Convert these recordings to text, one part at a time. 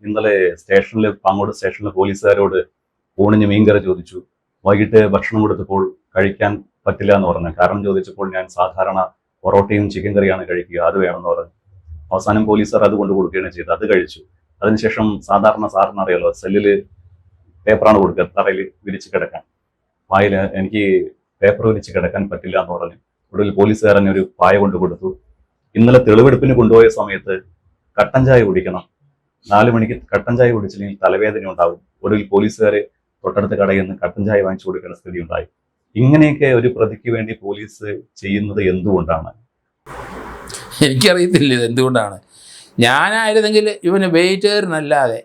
ഇന്നലെ പാങ്ങോട് സ്റ്റേഷനിലെ പോലീസുകാരോട് ഊണിന് മീൻകറി ചോദിച്ചു. വൈകിട്ട് ഭക്ഷണം കൊടുത്തപ്പോൾ കഴിക്കാൻ പറ്റില്ല എന്ന് പറഞ്ഞു. കാരണം ചോദിച്ചപ്പോൾ ഞാൻ സാധാരണ പൊറോട്ടയും ചിക്കൻ കറിയാണ് കഴിക്കുക, അത് വേണമെന്ന് പറഞ്ഞു. അവസാനം പോലീസുകാർ അത് കൊണ്ട് കൊടുക്കുകയാണ് ചെയ്തത്. അത് കഴിച്ചു. അതിനുശേഷം സാധാരണ സാറിന് അറിയാലോ, സെല്ലില് പേപ്പറാണ് കൊടുക്കുക, തറയിൽ വിരിച്ച് കിടക്കാൻ. പായല് എനിക്ക് പേപ്പർ വിരിച്ച് കിടക്കാൻ പറ്റില്ല എന്ന് പറഞ്ഞു. ഒടുവിൽ പോലീസുകാരൻ ഒരു പായ കൊണ്ട് കൊടുത്തു. ഇന്നലെ തെളിവെടുപ്പിന് കൊണ്ടുപോയ സമയത്ത് കട്ടൻ ചായ കുടിക്കണം, 4 മണിക്ക് കട്ടൻ ചായ കുടിച്ചില്ലെങ്കിൽ തലവേദന ഉണ്ടാകും. ഒടുവിൽ പോലീസുകാരെ തൊട്ടടുത്ത കടയിൽ നിന്ന് കട്ടൻ ചായ വാങ്ങിച്ചു കൊടുക്കേണ്ട സ്ഥിതി ഉണ്ടായി. ഇങ്ങനെയൊക്കെ ഒരു പ്രതിക്ക് വേണ്ടി പോലീസ് ചെയ്യുന്നത് എന്തുകൊണ്ടാണ്? എനിക്കറിയത്തില്ല ഇത് എന്തുകൊണ്ടാണ്. ഞാനായിരുന്നെങ്കിൽ ഇവന് വെയിറ്റേറിനല്ലാതെ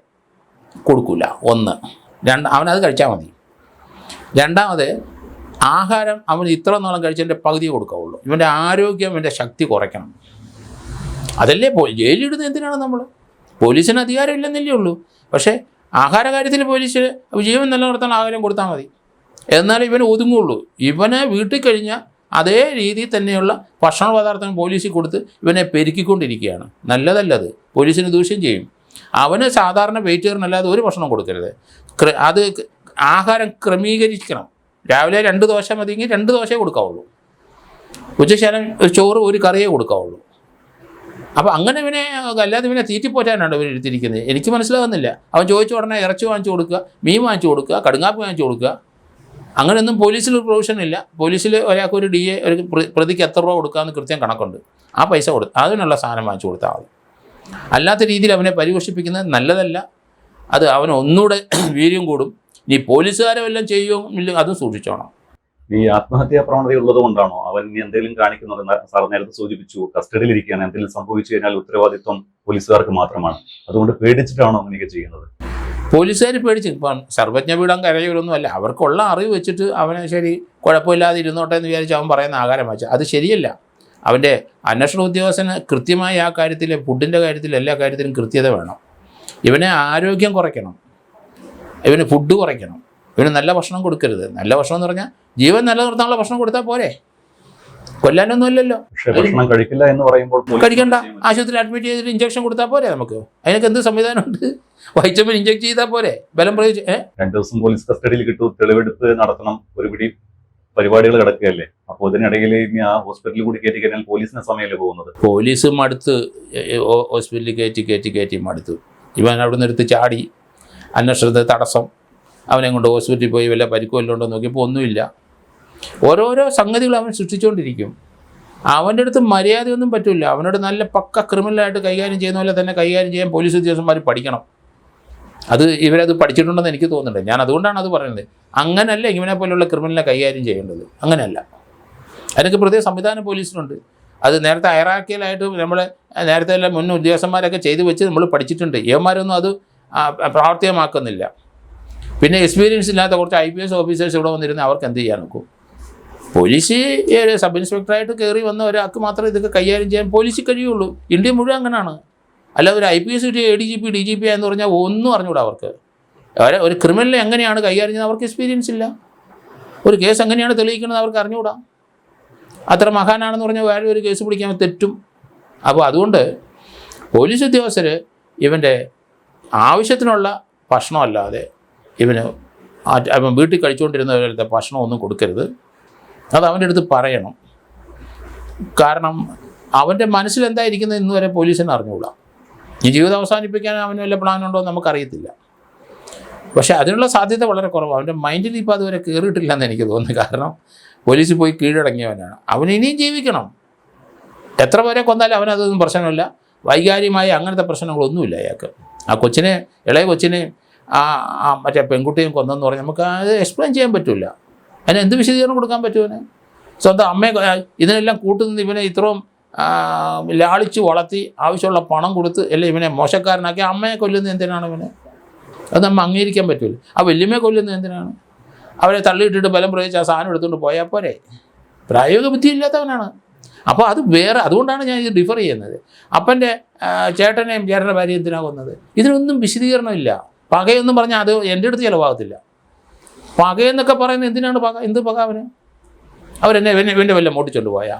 കൊടുക്കില്ല. ഒന്ന്, അവനത് കഴിച്ചാൽ മതി. രണ്ടാമത്, ആഹാരം അവൻ ഇത്ര നാളം കഴിച്ചതിൻ്റെ പകുതി കൊടുക്കാവുള്ളൂ. ഇവൻ്റെ ആരോഗ്യം, ഇവൻ്റെ ശക്തി കുറയ്ക്കണം. അതല്ലേ ജയിലിടുന്നത്. എന്തിനാണ് നമ്മൾ? പോലീസിന് അധികാരം ഇല്ലെന്നല്ലേ ഉള്ളൂ. പക്ഷേ ആഹാര കാര്യത്തിൽ പോലീസ് ജീവൻ നിലനിർത്താൻ ആഹാരം കൊടുത്താൽ മതി. എന്നാലും ഇവന് ഒതുങ്ങുള്ളൂ. ഇവനെ വീട്ടിൽ കഴിഞ്ഞാൽ അതേ രീതിയിൽ തന്നെയുള്ള ഭക്ഷണ പദാർത്ഥങ്ങൾ പോലീസിൽ കൊടുത്ത് ഇവനെ പെരുക്കിക്കൊണ്ടിരിക്കുകയാണ്. നല്ലതല്ലത്, പോലീസിന് ദൂഷ്യം ചെയ്യും. അവന് സാധാരണ വെയിറ്റേറിനല്ലാതെ ഒരു ഭക്ഷണം കൊടുക്കരുത്. അത് ആഹാരം ക്രമീകരിക്കണം. രാവിലെ 2 ദോശ മതിയെങ്കിൽ 2 ദോശയെ കൊടുക്കാവുള്ളൂ. ഉച്ചശേഷം ഒരു ചോറ്, ഒരു കറിയേ കൊടുക്കാവുള്ളൂ. അപ്പോൾ അങ്ങനെ ഇവനെ, അല്ലാതെ ഇവനെ തീറ്റിപ്പോറ്റാനാണ് ഇവർ എടുത്തിരിക്കുന്നത്. എനിക്ക് മനസ്സിലാകുന്നില്ല. അവൻ ചോദിച്ച ഉടനെ ഇറച്ചി വാങ്ങിച്ചു കൊടുക്കുക, മീൻ വാങ്ങിച്ചു കൊടുക്കുക, കടുങ്ങാപ്പി വാങ്ങിച്ചു കൊടുക്കുക. അങ്ങനെയൊന്നും പോലീസിൽ ഒരു പ്രൊവിഷൻ ഇല്ല. പോലീസിൽ ഒരാൾക്ക് ഒരു DA, ഒരു പ്രതിക്ക് എത്ര രൂപ കൊടുക്കാമെന്ന് കൃത്യം കണക്കുണ്ട്. ആ പൈസ അതിനുള്ള സാധനം വാങ്ങിച്ചു കൊടുത്താൽ മതി. അല്ലാത്ത രീതിയിൽ അവനെ പരിപോഷിപ്പിക്കുന്നത് നല്ലതല്ല. അത് അവന് ഒന്നുകൂടെ വീര്യം കൂടും. ഇനി പോലീസുകാരെ വല്ലതും ചെയ്യുമോ ഇല്ല, അതും സൂക്ഷിച്ചോണം. ഈ ആത്മഹത്യാ പ്രവണത ഉള്ളത് കൊണ്ടാണോ അവൻ എന്തെങ്കിലും കാണിക്കുന്നത്? സാർ നേരത്തെ സൂചിപ്പിച്ചു, കസ്റ്റഡിയിൽ ഇരിക്കുകയാണ്. എന്തെങ്കിലും സംഭവിച്ചു കഴിഞ്ഞാൽ ഉത്തരവാദിത്വം പോലീസുകാർക്ക് മാത്രമാണ്. അതുകൊണ്ട് പേടിച്ചിട്ടാണോ അങ്ങനെയൊക്കെ ചെയ്യുന്നത്? പോലീസുകാർ പേടിച്ച്. ഇപ്പം സർവജ്ഞ പീഠം കരയൊരൊന്നും അല്ല. അവർക്കുള്ള അറിവ് വെച്ചിട്ട് അവനെ ശരി കുഴപ്പമില്ലാതെ ഇരുന്നോട്ടെ എന്ന് വിചാരിച്ച് അവൻ പറയുന്ന ആഹാരം വെച്ചാൽ അത് ശരിയല്ല. അവൻ്റെ അന്വേഷണ ഉദ്യോഗസ്ഥന് കൃത്യമായി ആ കാര്യത്തിൽ, ഫുഡിൻ്റെ കാര്യത്തിൽ, എല്ലാ കാര്യത്തിലും കൃത്യത വേണം. ഇവനെ ആരോഗ്യം കുറയ്ക്കണം, ഇവന് ഫുഡ് കുറയ്ക്കണം, ഇവന് നല്ല ഭക്ഷണം കൊടുക്കരുത്. നല്ല ഭക്ഷണം എന്ന് പറഞ്ഞാൽ ജീവൻ നിലനിർത്താനുള്ള ഭക്ഷണം കൊടുത്താൽ പോരെ, കൊല്ലാനൊന്നും അല്ലല്ലോ. ഭക്ഷണം കഴിക്കില്ല എന്ന് പറയുമ്പോൾ കഴിക്കണ്ട, ആശുപത്രിയിൽ അഡ്മിറ്റ് ചെയ്തിട്ട് ഇഞ്ചക്ഷൻ കൊടുത്താൽ പോരെ. നമുക്ക് അതിനൊക്കെ എന്ത് സംവിധാനമുണ്ട്? വൈറ്റമിൻ ഇഞ്ചക്ട് ചെയ്താൽ പോരെ, ബലം പ്രയോഗിച്ച്. 2 ദിവസം പോലീസ് കസ്റ്റഡിയിൽ കിട്ടും, തെളിവെടുപ്പ് നടത്തണം, ഒരു പിടി പരിപാടികൾ കിടക്കുകയല്ലേ. അപ്പോൾ ഇതിനിടയിൽ ഇനി ആ ഹോസ്പിറ്റലിൽ കൂടി കയറ്റി കഴിഞ്ഞാൽ പോലീസിന് സമയമല്ലേ പോകുന്നത്? പോലീസ് മടുത്ത് ഹോസ്പിറ്റലിൽ കയറ്റി മടുത്തു. ഇവൻ അവിടെ നിന്ന് എടുത്ത് ചാടി, അന്വേഷണത്തെ തടസ്സം, അവനെ കൊണ്ട് ഹോസ്പിറ്റലിൽ പോയി വല്ല പരിക്കോ വല്ലതും ഉണ്ടോ നോക്കിയപ്പോൾ ഒന്നുമില്ല. ഓരോരോ സംഗതികൾ അവൻ സൃഷ്ടിച്ചുകൊണ്ടിരിക്കും. അവൻ്റെ അടുത്ത് മര്യാദയൊന്നും പറ്റില്ല. അവനോട് നല്ല പക്ക ക്രിമിനലായിട്ട് കൈകാര്യം ചെയ്യുന്ന പോലെ തന്നെ കൈകാര്യം ചെയ്യാൻ പോലീസ് ഉദ്യോഗസ്ഥന്മാർ പഠിക്കണം. ഇവരത് പഠിച്ചിട്ടുണ്ടെന്ന് എനിക്ക് തോന്നുന്നുണ്ട്. ഞാൻ അതുകൊണ്ടാണ് അത് പറയുന്നത്. അങ്ങനെയല്ല ഇവനെ പോലുള്ള ക്രിമിനലിനെ കൈകാര്യം ചെയ്യേണ്ടത്, അങ്ങനെയല്ല. അതിനൊക്കെ പ്രത്യേക സംവിധാനം പോലീസിനുണ്ട്. അത് നേരത്തെ ഹൈറാർക്കിയലായിട്ട് നമ്മൾ നേരത്തെ എല്ലാം മുൻ ഉദ്യോഗസ്ഥന്മാരൊക്കെ ചെയ്തു വെച്ച് നമ്മൾ പഠിച്ചിട്ടുണ്ട്. ഇവന്മാരൊന്നും അത് പ്രാവർത്തികമാക്കുന്നില്ല. പിന്നെ എക്സ്പീരിയൻസ് ഇല്ലാത്ത കുറച്ച് IPS ഓഫീസേഴ്സ് ഇവിടെ വന്നിരുന്ന് അവർക്ക് എന്ത് ചെയ്യാൻ നോക്കും? പോലീസ് സബ് ഇൻസ്പെക്ടറായിട്ട് കയറി വന്ന ഒരാൾക്ക് മാത്രമേ ഇതൊക്കെ കൈകാര്യം ചെയ്യാൻ പോലീസിൽ കഴിയുള്ളൂ. ഇന്ത്യ മുഴുവൻ അങ്ങനെയാണ്. അല്ല ഒരു IPS കിട്ടിയ ADGP DGP എന്ന് പറഞ്ഞാൽ ഒന്നും അറിഞ്ഞൂടാ അവർക്ക്. ഒരു ക്രിമിനലിനെ എങ്ങനെയാണ് കൈകാര്യം ചെയ്യുന്നത് അവർക്ക് എക്സ്പീരിയൻസ് ഇല്ല. ഒരു കേസ് എങ്ങനെയാണ് തെളിയിക്കുന്നത് അവർക്ക് അറിഞ്ഞുകൂടാ. അത്ര മഹാനാണെന്ന് പറഞ്ഞാൽ വേറെ ഒരു കേസ് പിടിക്കാൻ തെറ്റും. അപ്പോൾ അതുകൊണ്ട് പോലീസ് ഉദ്യോഗസ്ഥർ ഇവൻ്റെ ആവശ്യത്തിനുള്ള ഭക്ഷണമല്ലാതെ അവൻ വീട്ടിൽ കഴിച്ചുകൊണ്ടിരുന്ന പോലത്തെ ഭക്ഷണമൊന്നും കൊടുക്കരുത്. അത് അവൻ്റെ അടുത്ത് പറയണം. കാരണം അവൻ്റെ മനസ്സിൽ എന്തായിരിക്കുന്നത് ഇന്ന് വരെ പോലീസിന് അറിഞ്ഞുകൂടാ. ഈ ജീവിതം അവസാനിപ്പിക്കാൻ അവന് വല്ല പ്ലാനുണ്ടോ എന്ന് നമുക്കറിയത്തില്ല. പക്ഷേ അതിനുള്ള സാധ്യത വളരെ കുറവാണ്. അവൻ്റെ മൈൻഡിൽ ഇപ്പോൾ അതുവരെ കയറിയിട്ടില്ലെന്ന് എനിക്ക് തോന്നുന്നു. കാരണം പോലീസിൽ പോയി കീഴടങ്ങിയവനാണ്. അവൻ ഇനിയും ജീവിക്കണം. എത്ര പേരെ കൊന്നാലും അവനതൊന്നും പ്രശ്നമില്ല. വൈകാരികമായ അങ്ങനത്തെ പ്രശ്നങ്ങളൊന്നുമില്ല അയാൾക്ക്. ആ കൊച്ചിനെ, ഇളയ കൊച്ചിനെ മറ്റേ പെൺകുട്ടിയും കൊന്നെന്ന് പറഞ്ഞാൽ നമുക്ക് അത് എക്സ്പ്ലെയിൻ ചെയ്യാൻ പറ്റില്ല. അതിന് എന്ത് വിശദീകരണം കൊടുക്കാൻ പറ്റുമോ? സ്വന്തം അമ്മയെ ഇതിനെല്ലാം കൂട്ടുനിന്ന് ഇവനെ ഇത്രയും ലാളിച്ച് വളർത്തി ആവശ്യമുള്ള പണം കൊടുത്ത് അല്ലെ ഇവനെ മോശക്കാരനാക്കി അമ്മയെ കൊല്ലുന്നത് എന്തിനാണ്? ഇവനെ അത് നമ്മൾ അംഗീകരിക്കാൻ പറ്റില്ല. ആ വല്യമ്മയെ കൊല്ലുന്നത് എന്തിനാണ്? അവരെ തള്ളിയിട്ടിട്ട് ബലം പ്രയോഗിച്ച് ആ സാധനം എടുത്തുകൊണ്ട് പോയാൽ പോരെ. പ്രായോഗിക ബുദ്ധി ഇല്ലാത്തവനാണ്. അപ്പോൾ അത് വേറെ. അതുകൊണ്ടാണ് ഞാൻ ഇത് ഡിഫർ ചെയ്യുന്നത്. അപ്പൻ്റെ ചേട്ടനെയും ചേട്ടൻ്റെ ഭാര്യ എന്തിനാകുന്നത്? ഇതിനൊന്നും വിശദീകരണമില്ല. പകയൊന്നും പറഞ്ഞാൽ അത് എൻ്റെ അടുത്ത് ചിലവാകത്തില്ല. പകയെന്നൊക്കെ പറയുന്നത് എന്തിനാണ് പക? എന്ത് പക? അവരെന്നെ ഇവൻ്റെ വല്ല മോട്ടിച്ചോണ്ട് പോയാ?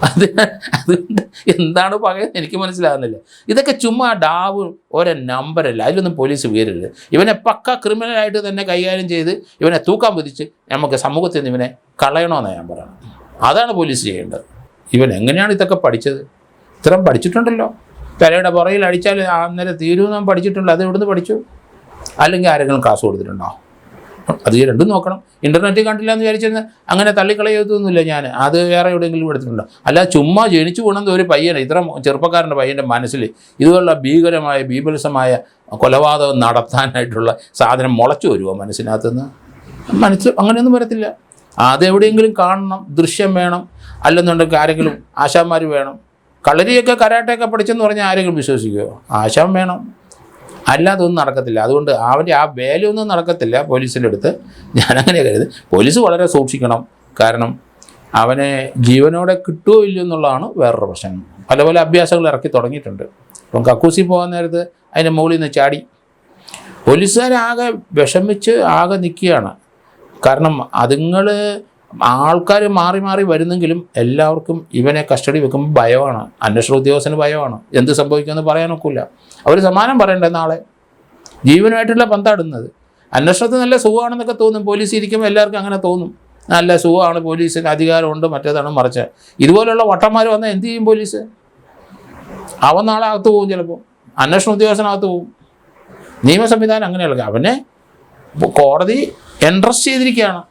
അതുകൊണ്ട് എന്താണ് പറയുന്നത് എനിക്ക് മനസ്സിലാകുന്നില്ല. ഇതൊക്കെ ചുമ്മാ ഡാവ് ഓരോ നമ്പരല്ല, അതിലൊന്നും പോലീസ് വീരരുത്. ഇവനെ പക്ക ക്രിമിനലായിട്ട് തന്നെ കൈകാര്യം ചെയ്ത് ഇവനെ തൂക്കാൻ വിധിച്ച് നമുക്ക് സമൂഹത്തിൽ നിന്ന് ഇവനെ കളയണമെന്നാണ് ഞാൻ പറയുന്നത്. അതാണ് പോലീസ് ചെയ്യേണ്ടത്. ഇവൻ എങ്ങനെയാണ് ഇതൊക്കെ പഠിച്ചത്? ഇത്രയും പഠിച്ചിട്ടുണ്ടല്ലോ, തലയുടെ പുറയിൽ അടിച്ചാൽ അന്നേരം തീരുമെന്ന് പഠിച്ചിട്ടുണ്ട്. അത് എവിടുന്ന് പഠിച്ചു? അല്ലെങ്കിൽ ആരെങ്കിലും ക്ലാസ് കൊടുത്തിട്ടുണ്ടോ? അത് രണ്ടും നോക്കണം. ഇൻ്റർനെറ്റിൽ കണ്ടില്ല എന്ന് വിചാരിച്ചിരുന്ന അങ്ങനെ തള്ളിക്കളയൊന്നുമില്ല ഞാൻ. അത് വേറെ എവിടെയെങ്കിലും എടുത്തിട്ടുണ്ടോ? അല്ല ചുമ്മാ ജനിച്ചു കൊണ്ടുവന്ന ഒരു പയ്യനെ, ഇത്ര ചെറുപ്പക്കാരൻ്റെ പയ്യൻ്റെ മനസ്സിൽ ഇതുപോലുള്ള ഭീകരമായ ബീഭത്സമായ കൊലപാതകം നടത്താനായിട്ടുള്ള സാധനം മുളച്ചു വരുമോ മനസ്സിനകത്തുനിന്ന്? അങ്ങനെയൊന്നും വരത്തില്ല. അതെവിടെയെങ്കിലും കാണണം, ദൃശ്യം വേണം, അല്ലെന്നുണ്ടെങ്കിൽ ആരെങ്കിലും ആശാന്മാർ വേണം. കളരിയൊക്കെ കരാട്ടയൊക്കെ പഠിച്ചെന്ന് പറഞ്ഞാൽ ആരെങ്കിലും വിശ്വസിക്കുമോ? ആശാൻ വേണം, അല്ലാതെ ഒന്നും നടക്കത്തില്ല. അതുകൊണ്ട് അവൻ്റെ ആ വേലയൊന്നും നടക്കത്തില്ല പോലീസിൻ്റെ അടുത്ത്. ഞാനങ്ങനെ കരുത്. പോലീസ് വളരെ സൂക്ഷിക്കണം. കാരണം അവനെ ജീവനോടെ കിട്ടുമോ ഇല്ലയോ എന്നുള്ളതാണ് വേറൊരു പ്രശ്നം. പല പല അഭ്യാസങ്ങൾ ഇറക്കി തുടങ്ങിയിട്ടുണ്ട്. അപ്പം കക്കൂസി പോകാൻ നേരത്ത് അതിൻ്റെ മുകളിൽ നിന്ന് ചാടി. പോലീസുകാരാകെ വിഷമിച്ച് ആകെ നിൽക്കുകയാണ്. കാരണം അതുങ്ങൾ ആൾക്കാർ മാറി മാറി വരുന്നെങ്കിലും എല്ലാവർക്കും ഇവനെ കസ്റ്റഡി വെക്കുമ്പോൾ ഭയമാണ്. അന്വേഷണ ഉദ്യോഗസ്ഥന് ഭയമാണ്. എന്ത് സംഭവിക്കുമെന്ന് പറയാനൊക്കില്ല. അവർ സമാനം പറയണ്ടേ നാളെ? ജീവനുമായിട്ടുള്ള ബന്ധാടുന്നത്. അന്വേഷണത്തിന് നല്ല സുഖമാണെന്നൊക്കെ തോന്നും. പോലീസ് ഇരിക്കുമ്പോൾ എല്ലാവർക്കും അങ്ങനെ തോന്നും, നല്ല സുഖമാണ്, പോലീസിന് അധികാരമുണ്ട്, മറ്റേതാണ് മറിച്ച്. ഇതുപോലെയുള്ള വട്ടന്മാർ വന്നാൽ എന്ത് ചെയ്യും പോലീസ്? അവൻ നാളെ അകത്ത് പോകും, ചിലപ്പോൾ അന്വേഷണ ഉദ്യോഗസ്ഥനകത്ത് പോകും. നിയമ സംവിധാനം അങ്ങനെയുള്ള അവനെ കോടതി എൻട്രസ്റ്റ് ചെയ്തിരിക്കുകയാണ്,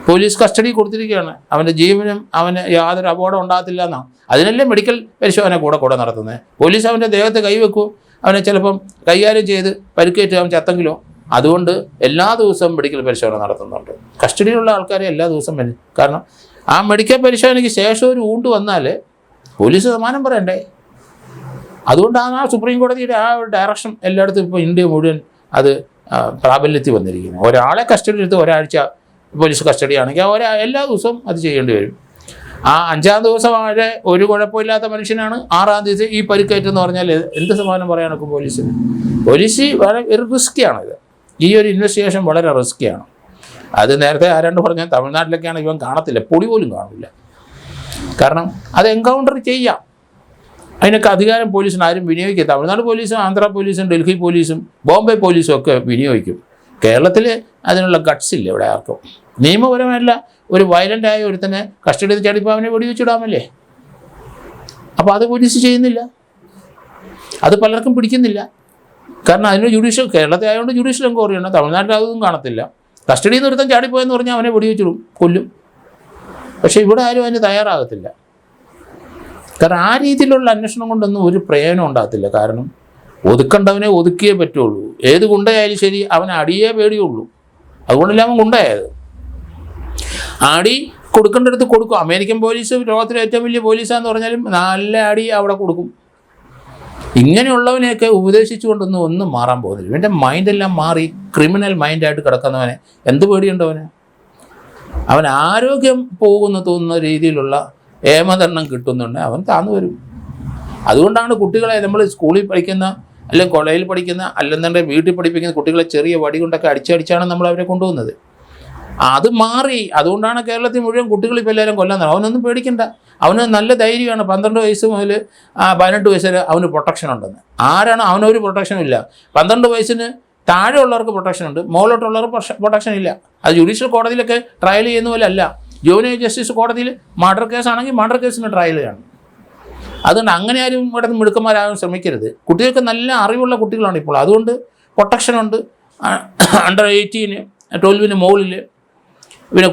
പോലീസ് കസ്റ്റഡി കൊടുത്തിരിക്കുകയാണ്. അവൻ്റെ ജീവനും അവന് യാതൊരു അപകടം ഉണ്ടാകത്തില്ല എന്നാണ്. അതിനല്ലേ മെഡിക്കൽ പരിശോധന കൂടെ നടത്തുന്നത്. പോലീസ് അവൻ്റെ ദേഹത്ത് കൈവെക്കും, അവനെ ചിലപ്പം കൈകാര്യം ചെയ്ത് പരിക്കേറ്റ് അവൻ ചത്തെങ്കിലോ. അതുകൊണ്ട് എല്ലാ ദിവസവും മെഡിക്കൽ പരിശോധന നടത്തുന്നുണ്ട്. കസ്റ്റഡിയിലുള്ള ആൾക്കാരെ എല്ലാ ദിവസവും കാരണം ആ മെഡിക്കൽ പരിശോധനയ്ക്ക് ശേഷം ഒരു ഊണ്ട് വന്നാൽ പോലീസ് സമാനം പറയണ്ടേ? അതുകൊണ്ടാണ് ആ സുപ്രീം കോടതിയുടെ ആ ഒരു ഡയറക്ഷൻ എല്ലായിടത്തും ഇപ്പോൾ ഇന്ത്യ മുഴുവൻ അത് പ്രാബല്യത്തിൽ വന്നിരിക്കുന്നത്. ഒരാളെ കസ്റ്റഡി എടുത്ത് ഒരാഴ്ച പോലീസ് കസ്റ്റഡിയാണെങ്കിൽ എല്ലാ ദിവസവും അത് ചെയ്യേണ്ടി വരും. ആ 5-ാം ദിവസം വരെ ഒരു കുഴപ്പമില്ലാത്ത മനുഷ്യനാണ് 6-ാം ദിവസം ഈ പരിക്കേറ്റെന്ന് പറഞ്ഞാൽ എന്ത് സമാധാനം പറയാനൊക്കെ പോലീസിന്? പോലീസ് വളരെ റിസ്ക്കിയാണിത്. ഈ ഒരു ഇൻവെസ്റ്റിഗേഷൻ വളരെ റിസ്ക്കിയാണ്. അത് നേരത്തെ ആരാണ്ട് പറഞ്ഞാൽ തമിഴ്നാട്ടിലൊക്കെയാണ് ഇവൻ കാണത്തില്ല, പൊടി പോലും കാണില്ല. കാരണം അത് എൻകൗണ്ടർ ചെയ്യാം. അതിനൊക്കെ അധികാരം പോലീസിന് ആരും വിനിയോഗിക്കുക. തമിഴ്നാട് പോലീസും ആന്ധ്ര പോലീസും ഡൽഹി പോലീസും ബോംബെ പോലീസും ഒക്കെ വിനിയോഗിക്കും. കേരളത്തിൽ അതിനുള്ള ഗട്ട്സ് ഇല്ല ഇവിടെ ആർക്കും. നിയമപരമല്ല, ഒരു വയലൻ്റായ ഒരുത്തനെ കസ്റ്റഡിയിൽ ചാടിപ്പോൾ അവനെ വെടിവെച്ചിടാമല്ലേ? അപ്പോൾ അത് പോലീസ് ചെയ്യുന്നില്ല. അത് പലർക്കും പിടിക്കുന്നില്ല. കാരണം അതിന് ജുഡീഷ്യൽ, കേരളത്തിൽ ആയതുകൊണ്ട് ജുഡീഷ്യൽ എൻക്വയറിയാണ്. തമിഴ്നാട്ടിൽ അതൊന്നും കാണത്തില്ല. കസ്റ്റഡിയിൽ നിന്ന് ഒരുത്തൻ ചാടിപ്പോയെന്ന് പറഞ്ഞാൽ അവനെ വെടിവെച്ചിടും, കൊല്ലും. പക്ഷേ ഇവിടെ ആരും അതിന് തയ്യാറാകത്തില്ല. കാരണം ആ രീതിയിലുള്ള അന്വേഷണം കൊണ്ടൊന്നും ഒരു പ്രയോജനം ഉണ്ടാകത്തില്ല. കാരണം ഒതുക്കേണ്ടവനെ ഒതുക്കിയേ പറ്റുള്ളൂ. ഏത് ഗുണ്ടയായാലും ശരി, അവൻ അടിയേ പേടിയുള്ളൂ. അതുകൊണ്ടല്ല അവൻ ഗുണ്ടയായത്. അടി കൊടുക്കേണ്ടടുത്ത് കൊടുക്കും. അമേരിക്കൻ പോലീസ് ലോകത്തിലെ ഏറ്റവും വലിയ പോലീസാന്ന് പറഞ്ഞാലും നല്ല അടി അവിടെ കൊടുക്കും. ഇങ്ങനെയുള്ളവനെയൊക്കെ ഉപദേശിച്ചുകൊണ്ടൊന്നും ഒന്നും മാറാൻ പോകുന്നില്ല. ഇവൻ്റെ മൈൻഡെല്ലാം മാറി ക്രിമിനൽ മൈൻഡായിട്ട് കിടക്കുന്നവനെ എന്ത് പേടിയുണ്ടവന്? അവൻ ആരോഗ്യം പോകുമെന്ന് തോന്നുന്ന രീതിയിലുള്ള ഏമതെണ്ണം കിട്ടുന്നുണ്ട്, അവൻ താന്നു വരും. അതുകൊണ്ടാണ് കുട്ടികളെ നമ്മൾ സ്കൂളിൽ പഠിക്കുന്ന, അല്ലെങ്കിൽ കോളേജിൽ പഠിക്കുന്ന, അല്ലെന്നുണ്ടെങ്കിൽ വീട്ടിൽ പഠിപ്പിക്കുന്ന കുട്ടികളെ ചെറിയ വടി കൊണ്ടൊക്കെ അടിച്ചടിച്ചാണ് നമ്മൾ അവരെ കൊണ്ടുപോകുന്നത്. അത് മാറി. അതുകൊണ്ടാണ് കേരളത്തിൽ മുഴുവൻ കുട്ടികൾ ഇപ്പോൾ എല്ലാവരും കൊല്ലാൻ. അവനൊന്നും പേടിക്കണ്ട, അവന് നല്ല ധൈര്യമാണ്. 12 വയസ്സ് മുതൽ 18 വയസ്സ് വരെ അവന് പ്രൊട്ടക്ഷൻ ഉണ്ടെന്ന്. ആരാണ്? അവനൊരു പ്രൊട്ടക്ഷനും ഇല്ല. 12 വയസ്സിന് താഴെയുള്ളവർക്ക് പ്രൊട്ടക്ഷൻ ഉണ്ട്, മുകളിലോട്ടുള്ളവർക്ക് പ്രൊട്ടക്ഷൻ ഇല്ല. അത് ജുഡീഷ്യൽ കോടതിയിലൊക്കെ ട്രയൽ ചെയ്യുന്ന പോലെ അല്ല. ജുവനൈൽ ജസ്റ്റിസ് കോടതിയിൽ മർഡർ കേസാണെങ്കിൽ മർഡർ കേസിന് ട്രയൽ ചെയ്യണം. അതുകൊണ്ട് അങ്ങനെ ആരും ഇവിടെ മിടുക്കന്മാരാകാൻ ശ്രമിക്കരുത്. കുട്ടികൾക്ക് നല്ല അറിവുള്ള കുട്ടികളാണ് ഇപ്പോൾ. അതുകൊണ്ട് പ്രൊട്ടക്ഷനുണ്ട്. അണ്ടർ 18, 12 മുകളിൽ. ഇവനെ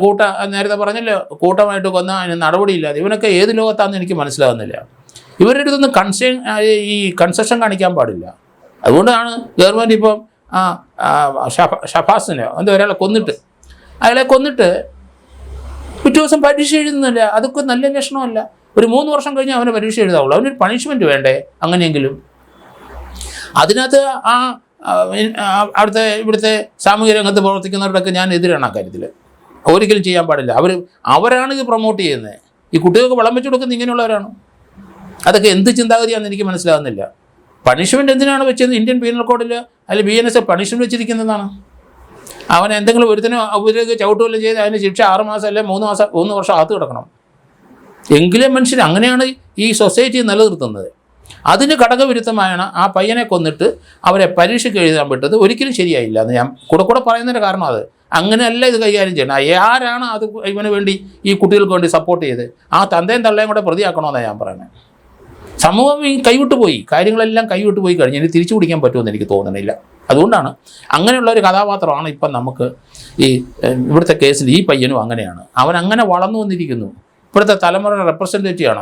നേരത്തെ പറഞ്ഞല്ലോ, കൂട്ടമായിട്ട് കൊന്നാൽ അതിന് നടപടിയില്ലാതെ. ഇവനൊക്കെ ഏത് ലോകത്താണെന്ന് എനിക്ക് മനസ്സിലാകുന്നില്ല. ഇവരുടെ അടുത്തൊന്നും ഈ കൺസെഷൻ കാണിക്കാൻ പാടില്ല. അതുകൊണ്ടാണ് ഗവൺമെൻറ് ഇപ്പം ഷഫാസിനെ ഒരാളെ കൊന്നിട്ട്, അയാളെ കൊന്നിട്ട് പിറ്റേ ദിവസം പരീക്ഷ എഴുതുന്നില്ല. അതൊക്കെ നല്ല ലക്ഷണമല്ല. ഒരു 3 വർഷം കഴിഞ്ഞ് അവന് പരീക്ഷ എഴുതാവുള്ളൂ. അവനൊരു പണിഷ്മെൻറ്റ് വേണ്ടേ? അങ്ങനെയെങ്കിലും അതിനകത്ത് അവിടുത്തെ ഇവിടുത്തെ സാമൂഹിക രംഗത്ത് പ്രവർത്തിക്കുന്നവരുടെയൊക്കെ ഞാൻ എതിരാണ് ആ കാര്യത്തിൽ. ഒരിക്കലും ചെയ്യാൻ പാടില്ല. അവരാണ് ഇത് പ്രൊമോട്ട് ചെയ്യുന്നത്. ഈ കുട്ടികൾക്ക് വളം വെച്ച് കൊടുക്കുന്നത് ഇങ്ങനെയുള്ളവരാണ്. അതൊക്കെ എന്ത് ചിന്താഗതിയാണെന്ന് എനിക്ക് മനസ്സിലാകുന്നില്ല. പണിഷ്മെൻറ്റ് എന്തിനാണ് വെച്ചത്? ഇന്ത്യൻ പീനൽ കോഡിൽ അല്ലെങ്കിൽ BNS പണിഷ്മെൻറ്റ് വെച്ചിരിക്കുന്നതാണ്. അവൻ എന്തെങ്കിലും ഒരുത്തിനും ഉപദ്രവിച്ച് ചവിട്ടുകയും ചെയ്ത് അതിന് ശിക്ഷ 6 മാസം അല്ലെ 3 വർഷം അകത്ത് കിടക്കണം. എങ്കിലേ മനുഷ്യർ അങ്ങനെയാണ് ഈ സൊസൈറ്റി നിലനിർത്തുന്നത്. അതിന് ഘടകവിരുദ്ധമായാണ് ആ പയ്യനെ കൊന്നിട്ട് അവരെ പരീക്ഷയ്ക്ക് എഴുതാൻ വിട്ടത്. ഒരിക്കലും ശരിയായില്ല എന്ന് ഞാൻ കൂടെ പറയുന്നതിൻ്റെ കാരണം അത് അങ്ങനെയല്ല ഇത് കൈകാര്യം ചെയ്യണം. ആരാണ് അത് ഇവന് വേണ്ടി ഈ കുട്ടികൾക്ക് വേണ്ടി സപ്പോർട്ട് ചെയ്ത് ആ തന്തയും തള്ളയും കൂടെ പ്രതിയാക്കണമെന്നാണ് ഞാൻ പറയുന്നത്. സമൂഹം ഈ കൈവിട്ടു പോയി, കാര്യങ്ങളെല്ലാം കൈവിട്ടു പോയി കഴിഞ്ഞ് ഇനി തിരിച്ചു പിടിക്കാൻ പറ്റുമെന്ന് എനിക്ക് തോന്നുന്നില്ല. അതുകൊണ്ടാണ് അങ്ങനെയുള്ള ഒരു കഥാപാത്രമാണ് ഇപ്പം നമുക്ക് ഈ ഇവിടുത്തെ കേസിൽ ഈ പയ്യനും അങ്ങനെയാണ്. അവൻ അങ്ങനെ വളർന്നു വന്നിരിക്കുന്നു. ഇപ്പോഴത്തെ തലമുറയുടെ റെപ്രസെൻറ്റേറ്റീവ് ആണ് അവൻ.